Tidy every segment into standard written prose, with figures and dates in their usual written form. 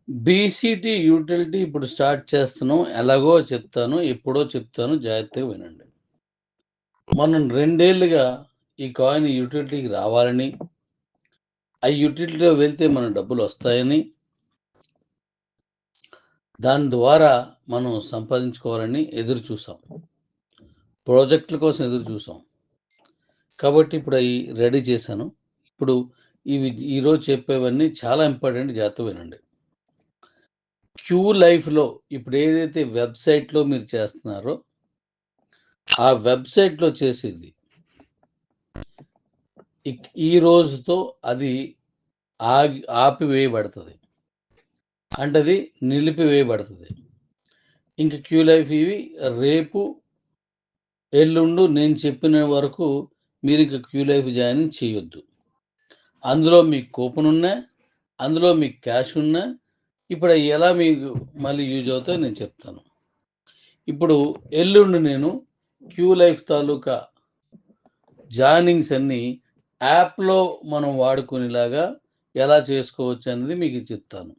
BCT utility ఇప్పుడు start చేస్తున్నాం. ఎలాగో చెప్తాను. ఎప్పుడో చెప్తాను. జాగ్రత్తగా వినండి. మనం 2 ఏళ్లుగా ఈ కాయిన్ యూటిలిటీకి రావాలని, ఆ యూటిలిటీలో వెళ్తే మన డబ్బులొస్తాయని, దాని ద్వారా మనం సంపాదించుకోవాలని ఎదురు చూసాం. ప్రాజెక్టుల కోసం ఎదురు చూసాం. కాబట్టి ఇప్పుడు అయి రెడీ చేశాను. ఇప్పుడు ఈరోజు చెప్పేవన్నీ చాలా ఇంపార్టెంట్, జాగ్రత్తగా వినండి. క్యూ లైఫ్‌లో ఇప్పుడు ఏదైతే వెబ్‌సైట్‌లో మీరు చేస్తున్నారో, ఆ వెబ్‌సైట్‌లో చేసేది ఈ రోజుతో అది ఆపివేయబడతది. అంటే అది నిలిపివేయబడతది. ఇంక క్యూ లైఫ్ ఇవి రేపు, ఎల్లుండు నేను చెప్పిన వరకు మీరింక క్యూ లైఫ్ జాయిన్ చేయొద్దు. అందులో మీకు కూపన్ ఉన్నా, అందులో మీకు క్యాష్ ఉన్నా, ఇప్పుడు అయి ఎలా మీకు మళ్ళీ యూజ్ అవుతాయో నేను చెప్తాను. ఇప్పుడు ఎల్లుండి నేను క్యూ లైఫ్ తాలూకా జాయినింగ్స్ అన్నీ యాప్‌లో మనం వాడుకునేలాగా ఎలా చేసుకోవచ్చు అనేది మీకు చెప్తాను.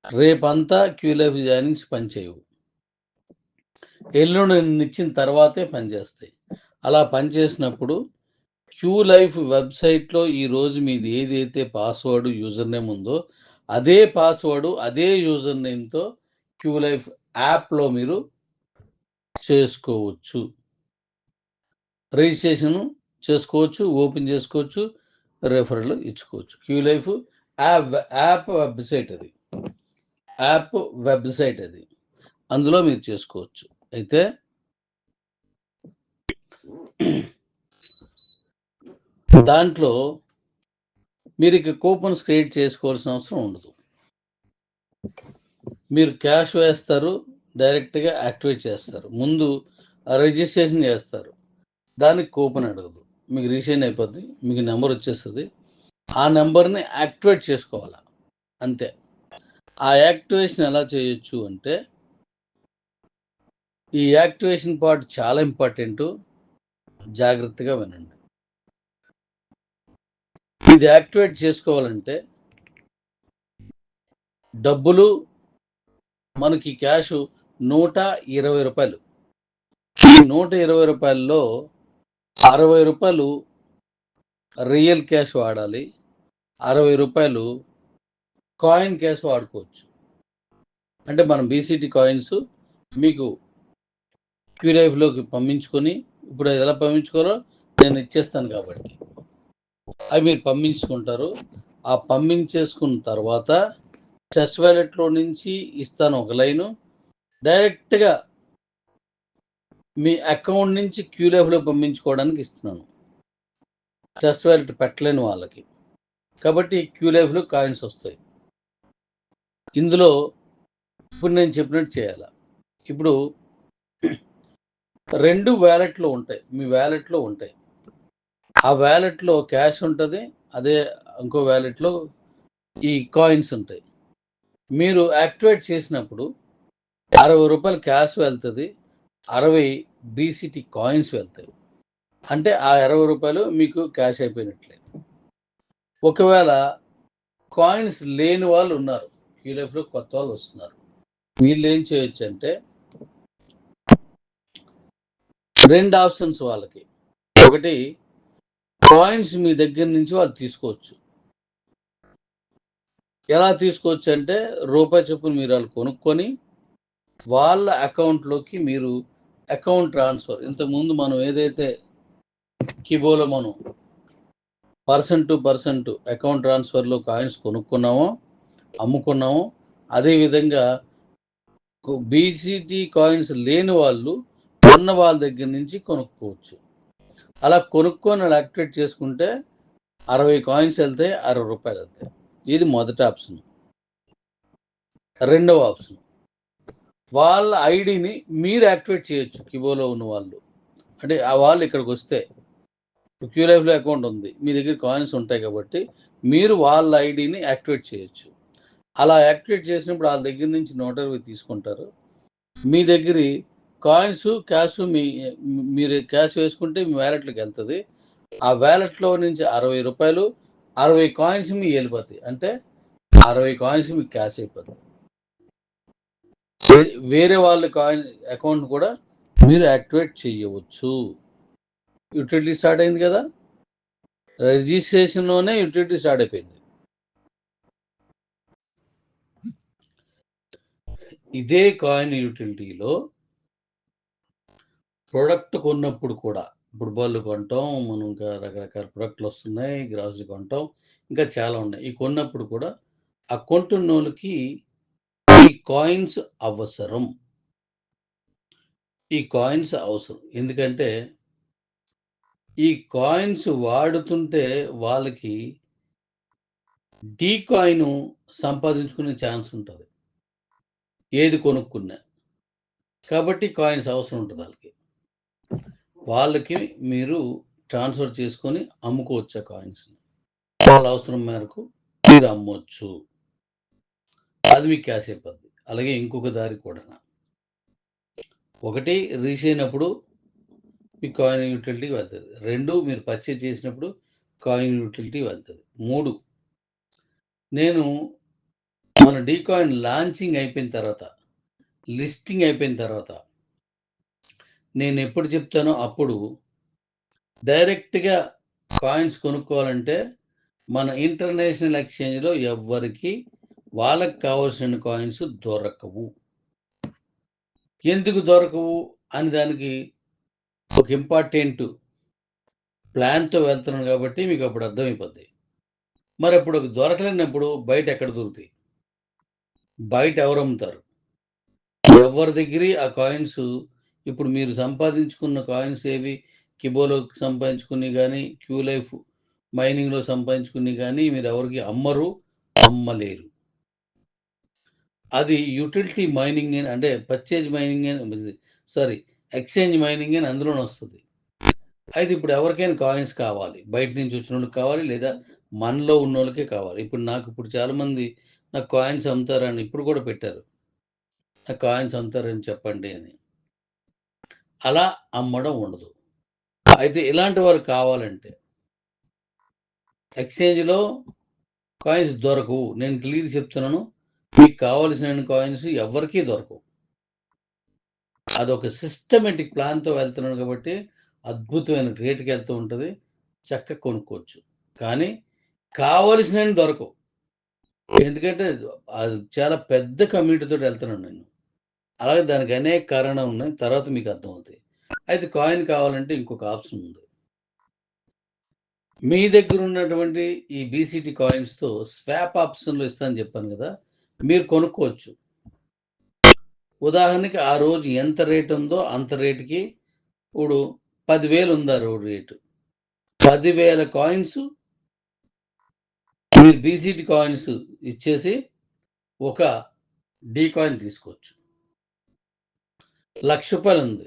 రేపంతా క్యూ లైఫ్ జాయినింగ్స్ పనిచేయవు. ఎల్లుండి నేనిచ్చిన తర్వాతే పనిచేస్తాయి. అలా పనిచేసినప్పుడు క్యూ లైఫ్ వెబ్‌సైట్‌లో ఈరోజు మీది ఏదైతే పాస్‌వర్డ్, యూజర్ నేమ్ ఉందో అదే పాస్‌వర్డ్, అదే యూజర్ నేమ్‌తో క్యూ లైఫ్ యాప్‌లో మీరు చేసుకోవచ్చు. రిజిస్ట్రేషను చేసుకోవచ్చు, ఓపెన్ చేసుకోవచ్చు, రెఫరల్ ఇచ్చుకోవచ్చు. క్యూ లైఫ్ యాప్ వెబ్‌సైట్ అది. యాప్ వెబ్‌సైట్ అది. అందులో మీరు చేసుకోవచ్చు. అయితే దాంట్లో మీరిక కూపన్స్ క్రియేట్ చేసుకోవాల్సిన అవసరం ఉండదు. మీరు క్యాష్ వేస్తారు, డైరెక్ట్‌గా యాక్టివేట్ చేస్తారు. ముందు రిజిస్ట్రేషన్ చేస్తారు. దానికి కూపన్ అడగదు. మీకు రిజిస్ట్రేషన్ అయిపోద్ది. మీకు నంబర్ వచ్చేస్తది. ఆ నంబర్‌ని యాక్టివేట్ చేసుకోవాల. అంతే. ఆ యాక్టివేషన్ ఎలా చేయొచ్చు అంటే, ఈ యాక్టివేషన్ పార్ట్ చాలా ఇంపార్టెంటు. జాగ్రత్తగా వినండి. ఇది యాక్టివేట్ చేసుకోవాలంటే డబ్బులు మనకి క్యాషు రూ. 120. ఈ రూ. 120లో రూ. 60 రియల్ క్యాష్ వాడాలి. రూ. 60 కాయిన్ క్యాష్ వాడుకోవచ్చు. అంటే మనం బీసీటీ కాయిన్స్ మీకు క్యూ లైఫ్‌లోకి పంపించుకొని, ఇప్పుడు అది ఎలా పంపించుకోవాలో నేను ఇచ్చేస్తాను కాబట్టి. అవి మీరు పంపించుకుంటారు. ఆ పంపించేసుకున్న తర్వాత ట్రస్ట్ వాలెట్‌లో నుంచి ఇస్తాను ఒక లైను. డైరెక్ట్‌గా మీ అకౌంట్ నుంచి క్యూ లైఫ్‌లో పంపించుకోవడానికి ఇస్తున్నాను. ట్రస్ట్ వాలెట్ పెట్టలేని వాళ్ళకి. కాబట్టి క్యూ లైఫ్‌లో కాయిన్స్ వస్తాయి. ఇందులో ఇప్పుడు నేను చెప్పినట్టు చేయాల. ఇప్పుడు 2 వాలెట్‌లు ఉంటాయి. మీ వాలెట్‌లో ఉంటాయి. ఆ వాలెట్‌లో క్యాష్ ఉంటది. అదే ఇంకో వాలెట్‌లో ఈ కాయిన్స్ ఉంటాయి. మీరు యాక్టివేట్ చేసినప్పుడు రూ. 60 క్యాష్ వెళ్తది. 60 బీసీటీ కాయిన్స్ వెళ్తాయి. అంటే ఆ రూ. 60 మీకు క్యాష్ అయిపోయినట్లే. ఒకవేళ కాయిన్స్ లేని వాళ్ళు ఉన్నారు. క్యూ లైఫ్‌లో కొత్త వాళ్ళు వస్తున్నారు. వీళ్ళేం చేయొచ్చంటే 2 ఆప్షన్స్ వాళ్ళకి. ఒకటి కాయిన్స్ మీ దగ్గర నుంచి వాళ్ళు తీసుకోవచ్చు. ఎలా తీసుకోవచ్చంటే రూపాయి చొప్పున మీరు ఆళ్ళు కొనుక్కొని వాళ్ళ అకౌంట్‌లోకి మీరు అకౌంట్ ట్రాన్స్‌ఫర్ ఇంతకుముందు మనం ఏదైతే కిబోలో మనం పర్సన్ టు పర్సన్ అకౌంట్ ట్రాన్స్‌ఫర్‌లో కాయిన్స్ కొనుక్కున్నామో, అమ్ముకున్నామో, అదే విధంగా బీసీటీ కాయిన్స్ లేని వాళ్ళు ఉన్న వాళ్ళ దగ్గర నుంచి కొనుక్కోవచ్చు. అలా కొనుక్కొని ఆళ్ళు యాక్టివేట్ చేసుకుంటే 60 కాయిన్స్ ఎళ్తాయి. రూ. 60 ఎళ్తాయి. ఇది మొదటి ఆప్షన్. రెండవ ఆప్షన్. వాళ్ళ ఐడీని మీరు యాక్టివేట్ చేయొచ్చు కిబోలో ఉన్న వాళ్ళు. అంటే ఆ వాళ్ళు ఇక్కడికొస్తే క్యూ లైఫ్‌లో అకౌంట్ ఉంది. మీ దగ్గర కాయిన్స్ ఉంటాయి కాబట్టి మీరు వాళ్ళ ఐడీని యాక్టివేట్ చేయొచ్చు. అలా యాక్టివేట్ చేసినప్పుడు ఆళ్ళ దగ్గర నుంచి 120 తీసుకుంటారు. మీ దగ్గరి కాయిన్స్, క్యాష్ మీరు క్యాష్ వేసుకుంటే మీ వాలెట్‌లోకెళ్తది. ఆ వాలెట్‌లో నుంచి రూ. 60 60 కాయిన్స్ మీయి ఎళ్ళిపోతాయి. అంటే 60 కాయిన్స్ మీకు క్యాష్ అయిపోతాయి. వేరే వాళ్ళ కాయిన్ అకౌంట్ కూడా మీరు యాక్టివేట్ చేయవచ్చు. యూటిలిటీ స్టార్ట్ అయింది కదా, రిజిస్ట్రేషన్లోనే యూటిలిటీ స్టార్ట్ అయిపోయింది. ఇదే కాయిన్ యూటిలిటీలో ప్రొడక్ట్ కొన్నప్పుడు కూడా, ఇప్పుడు బళ్ళు కొంటాం, మనం ఇంకా రకరకాల ప్రొడక్ట్లు వస్తున్నాయి, గ్రాసరీ కొంటాం, ఇంకా చాలా ఉన్నాయి. ఈ కొన్నప్పుడు కూడా ఆ కొంటున్నోళ్ళకి ఈ కాయిన్స్ అవసరం. ఈ కాయిన్స్ అవసరం. ఎందుకంటే ఈ కాయిన్స్ వాడుతుంటే వాళ్ళకి డీ కాయిన్ సంపాదించుకునే ఛాన్స్ ఉంటది, ఏది కొనుక్కున్నా. కాబట్టి కాయిన్స్ అవసరం ఉంటది ఆళ్ళకి. వాళ్ళకి మీరు ట్రాన్స్‌ఫర్ చేసుకొని అమ్ముకోవచ్చు ఆ కాయిన్స్‌ని. వాళ్ళ అవసరం మేరకు మీరు అమ్మొచ్చు. అది మీకు క్యాష్ అయిపోద్ది. అలాగే ఇంకొక దారి కూడాను. ఒకటి రీచ్ అయినప్పుడు మీ కాయిన్ యూటిలిటీకి వెళ్తది. 2 మీరు పర్చేజ్ చేసినప్పుడు కాయిన్ యూటిలిటీ వెళ్తది. 3 నేను మన డీ కాయిన్ లాంచింగ్ అయిపోయిన తర్వాత, లిస్టింగ్ అయిపోయిన తర్వాత నేనెప్పుడు చెప్తానో అప్పుడు డైరెక్ట్‌గా కాయిన్స్ కొనుక్కోవాలంటే మన ఇంటర్నేషనల్ ఎక్స్‌చేంజ్‌లో ఎవ్వరికీ వాళ్ళకి కావాల్సిన కాయిన్స్ దొరకవు. ఎందుకు దొరకవు అని దానికి ఒక ఇంపార్టెంట్ ప్లాన్‌తో వెళ్తున్నాను కాబట్టి మీకప్పుడు అర్థమైపోద్ది. మరప్పుడు అవి దొరకలేనప్పుడు బయట ఎక్కడ దొరుకుతాయి? బయట ఎవరమ్ముతారు? ఎవరి దగ్గరి ఆ కాయిన్స్, ఇప్పుడు మీరు సంపాదించుకున్న కాయిన్స్ ఏవి? కిబోలో సంపాదించుకున్నయి గానీ, క్యూలైఫ్ మైనింగ్‌లో సంపాదించుకున్నయి గానీ మీరెవరికీ అమ్మరు, అమ్మలేరు. అది యుటిలిటీ మైనింగ్ అని, అంటే పర్చేజ్ మైనింగ్ అని, సారీ, ఎక్స్‌చేంజ్ మైనింగ్ అని అందులోనొస్తది. అయితే ఇప్పుడు ఎవరికైనా కాయిన్స్ కావాలి. బయట నుంచి వచ్చినోళ్ళకి కావాలి, లేదా మనలో ఉన్నోళ్ళకే కావాలి. ఇప్పుడు చాలామంది నాకు కాయిన్స్ అమ్ముతారని ఇప్పుడు కూడా పెట్టారు. నాకు కాయిన్స్ అమ్ముతారని చెప్పండి అని. అలా అమ్మడం ఉండదు. అయితే ఇలాంటి వారు కావాలంటే ఎక్స్‌చేంజ్‌లో కాయిన్స్ దొరకవు. నేను క్లియర్ చెప్తున్నాను. మీకు కావాల్సిన కాయిన్స్ ఎవ్వరికీ దొరకవు. అదొక సిస్టమాటిక్ ప్లాన్‌తో వెళ్తున్నాను కాబట్టి అద్భుతమైన రేట్‌కెళ్తూ ఉంటది. చక్కగా కొనుక్కోవచ్చు. కానీ కావాల్సినన్ని దొరకవు. ఎందుకంటే అది చాలా పెద్ద కమ్యూనిటీతోటి వెళ్తున్నాను నేను. అలాగే దానికి అనేక కారణాలున్నాయి. తర్వాత మీకు అర్థమవుతాయి. అయితే కాయిన్ కావాలంటే ఇంకొక ఆప్షన్ ఉంది. మీ దగ్గరున్నటువంటి ఈ బీసీటీ కాయిన్స్‌తో స్వాప్ ఆప్షన్‌లో ఇస్తా అని చెప్పాను గదా, మీరు కొనుక్కోవచ్చు. ఉదాహరణకి ఆ రోజు ఎంత రేట్ ఉందో అంత రేట్‌కి, ఇప్పుడు 10,000 ఉంది ఆ రోజు రేటు. 10,000 కాయిన్స్ మీరు బీసీటీ కాయిన్స్ ఇచ్చేసి ఒక డీ కాయిన్ తీసుకోవచ్చు. రూ. 1,00,000 ఉంది.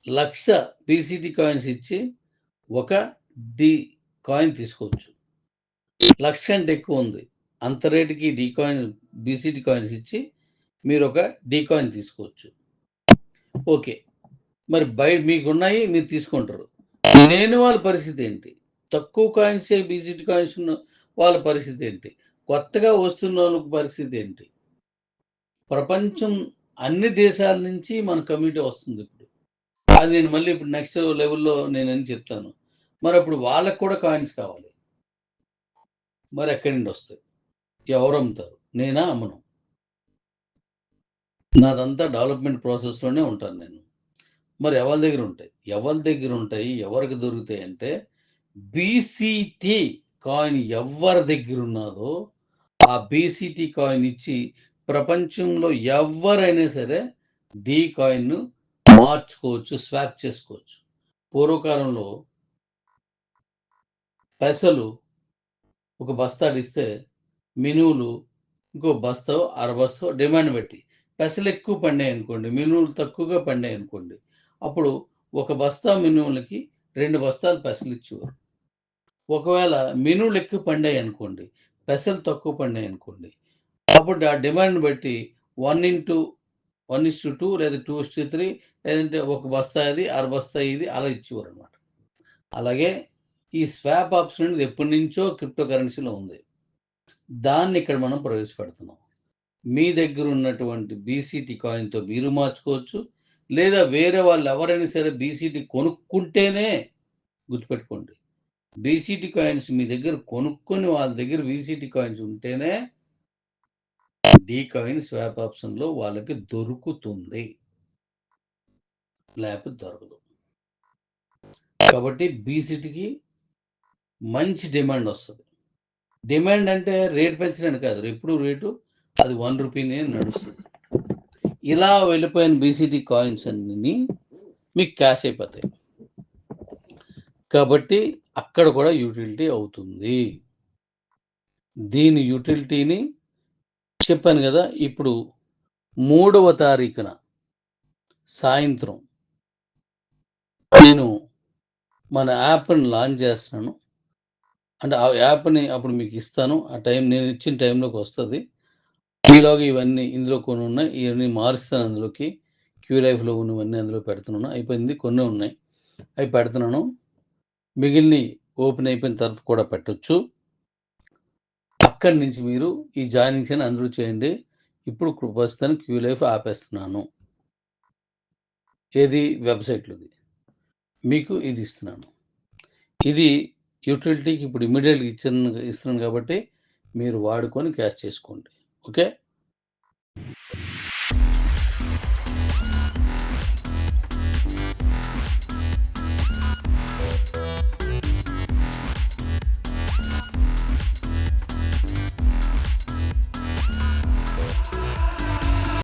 1,00,000 బీసీటీ కాయిన్స్ ఇచ్చి ఒక డీ కాయిన్ తీసుకోవచ్చు. 1,00,000 కంటే ఎక్కువుంది. అంత రేట్‌కి డీ కాయిన్, బీసీటీ కాయిన్స్ ఇచ్చి మీరొక డీ కాయిన్ తీసుకోవచ్చు. ఓకే. మరి మీకున్నాయి, మీరు తీసుకుంటారు. లేని వాళ్ళ పరిస్థితేంటి? తక్కువ కాయిన్సే బీసీటీ కాయిన్స్ ఉన్న వాళ్ళ పరిస్థితేంటి? కొత్తగా వస్తున్నోళ్ళ పరిస్థితేంటి? ప్రపంచం అన్ని దేశాల నుంచి మన కమ్యూనిటీ వస్తుందిప్పుడు. అది నేను మళ్ళీ ఇప్పుడు నెక్స్ట్ లెవెల్‌లో నేనని చెప్తాను. మరప్పుడు వాళ్ళకి కూడా కాయిన్స్ కావాలి. మరెక్కడి నుండొస్తాయి? ఎవరమ్ముతారు? నేనా? అమ్మను. నాదంతా డెవలప్‌మెంట్ ప్రాసెస్‌లోనే ఉంటాను నేను. మరి ఎవరి దగ్గరుంటాయి? ఎవరి దగ్గరుంటాయి? ఎవరికి దొరుకుతాయంటే, బీసీటీ కాయిన్ ఎవ్వరి దగ్గరున్నాదో, ఆ బీసీటీ కాయిన్ ఇచ్చి ప్రపంచంలో ఎవ్వరైనా సరే డీ కాయిన్‌ను మార్చుకోవచ్చు, స్వాప్ చేసుకోవచ్చు. పూర్వకాలంలో పెసలు ఒక బస్తాడిస్తే మినువులు ఇంకో బస్తో, అర బస్తో డిమాండ్ బట్టి. పెసలెక్కువ పండాయనుకోండి, మినువులు తక్కువగా పండాయనుకోండి, అప్పుడు ఒక బస్తా మినుములకి 2 బస్తాలు పెసలిచ్చేవారు. ఒకవేళ మినువులు ఎక్కువ పండాయనుకోండి, పెసలు తక్కువ పండాయనుకోండి, అప్పుడు ఆ డిమాండ్‌ని బట్టి 1:2 లేదా 2:3, లేదంటే ఒక బస్తా అది, అర బస్తా ఇది అలా ఇచ్చేవారనమాట. అలాగే ఈ స్వాప్ ఆప్షన్ అనేది ఎప్పటినుంచో క్రిప్టో కరెన్సీలో ఉంది. దాన్ని ఇక్కడ మనం ప్రవేశపెడుతున్నాం. మీ దగ్గర ఉన్నటువంటి బీసీటీ కాయిన్‌తో మీరు మార్చుకోవచ్చు. లేదా వేరే వాళ్ళు ఎవరైనా సరే బీసీటీ కొనుక్కుంటేనే గుర్తుపెట్టుకోండి. బీసీటీ కాయిన్స్ మీ దగ్గర కొనుక్కొని వాళ్ళ దగ్గర బీసీటీ కాయిన్స్ ఉంటేనే డీ కాయిన్ స్వాప్ ఆప్షన్‌లో వాళ్ళకి దొరుకుతుంది. లేకపోతే దొరకదు. కాబట్టి బీసీటీకి మంచి డిమాండ్ వస్తది. డిమాండ్ అంటే రేట్ పెంచడానికి కాదు. ఎప్పుడు రేటు అది రూ. 1నే నడుస్తుంది. ఇలా వెళ్ళిపోయిన బీసీటీ కాయిన్స్ అన్నీ మీకు క్యాష్ అయిపోతాయి. కాబట్టి అక్కడ కూడా యూటిలిటీ అవుతుంది. దీని యూటిలిటీని చెప్పాను గదా! ఇప్పుడు 3వ తారీఖున సాయంత్రం నేను మన యాప్‌ని లాంచ్ చేస్తున్నాను. అంటే ఆ యాప్‌ని అప్పుడు మీకిస్తాను. ఆ టైం నేనిచ్చిన టైంలోకొస్తది. ఈలోగా ఇవన్నీ ఇందులో కొన్నున్నాయి. ఇవన్నీ మారుస్తాను అందులోకి. క్యూలైఫ్‌లో ఉన్నవన్నీ అందులో పెడుతున్నాను. అయిపోయింది. కొన్నే ఉన్నాయి. అవి పెడుతున్నాను. మిగిలినయి ఓపెన్ అయిపోయిన తర్వాత కూడా పెట్టొచ్చు. అక్కడి నుంచి మీరు ఈ జాయినింగ్స్ అని అందులో చేయండి. ఇప్పుడు ప్రస్తుతానికి క్యూలైఫ్ ఆపేస్తున్నాను. ఏది వెబ్‌సైట్‌లోది. మీకు ఇది ఇస్తున్నాను. ఇది యుటిలిటీకి ఇప్పుడు ఇమ్మీడియేట్‌గా ఇస్తున్నాను కాబట్టి మీరు వాడుకొని క్యాష్ చేసుకోండి. ఓకే.